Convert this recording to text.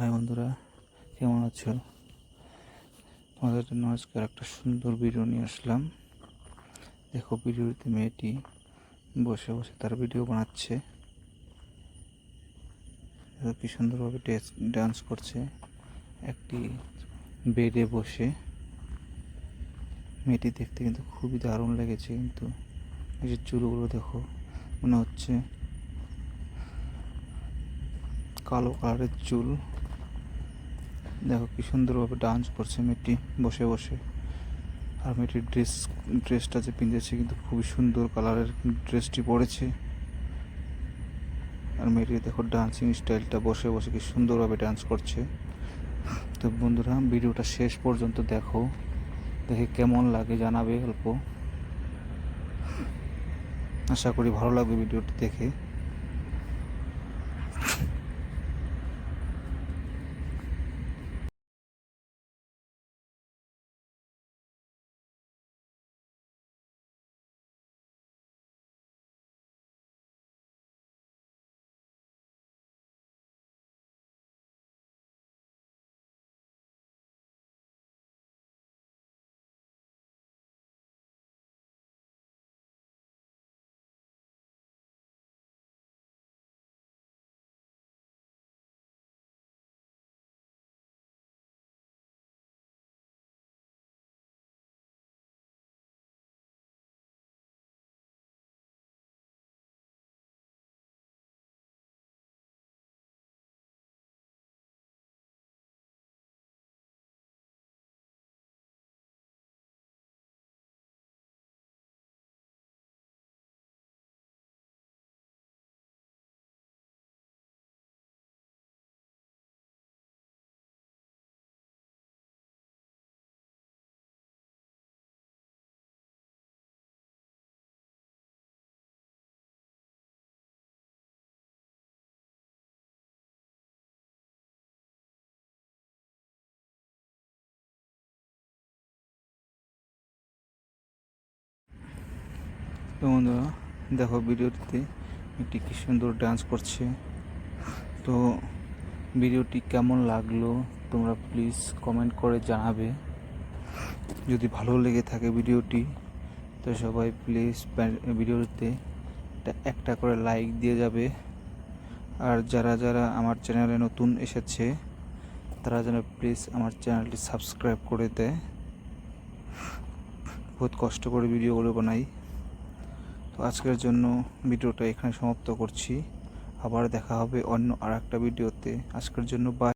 High বন্ধুরা, কেমন আছো? তোমাদের জন্য আজকের একটা সুন্দর ভিডিও নিয়ে আসলাম। দেখো, ভিডিওতে মেয়েটি বসে বসে তার ভিডিও বানাচ্ছে। কি সুন্দরভাবে ডান্স করছে একটি বেডে বসে। মেয়েটি দেখতে কিন্তু খুবই দারুণ লেগেছে। কিন্তু এই যে চুলগুলো দেখো, মনে হচ্ছে কালো কালারের চুল। দেখো কি সুন্দরভাবে ডান্স করছে মেয়েটি বসে বসে। আর মেয়েটির ড্রেসটা যে পিঁধেছে কিন্তু খুবই সুন্দর কালারের ড্রেসটি পরেছে। আর মেয়েটি দেখো ডান্সিং স্টাইলটা, বসে বসে কি সুন্দরভাবে ডান্স করছে। তো বন্ধুরা, ভিডিওটা শেষ পর্যন্ত দেখো, দেখে কেমন লাগে জানাবে অল্প। আশা করি ভালো লাগবে ভিডিওটি দেখে। তো বন্ধুরা, দেখো ভিডিওটিতে একটি কি সুন্দর ডান্স করছে। তো ভিডিওটি কেমন লাগলো তোমরা প্লিজ কমেন্ট করে জানাবে। যদি ভালো লেগে থাকে ভিডিওটি, তো সবাই প্লিজ ভিডিওতে একটা করে লাইক দিয়ে যাবে। আর যারা যারা আমার চ্যানেলে নতুন এসেছে, তারা যেন প্লিজ আমার চ্যানেলটি সাবস্ক্রাইব করে দেয়। বহুত কষ্ট করে ভিডিওগুলো বানাই। তো আজকের জন্য ভিডিওটা এখানে সমাপ্ত করছি। আবার দেখা হবে অন্য আর একটা ভিডিওতে। আজকের জন্য বাই।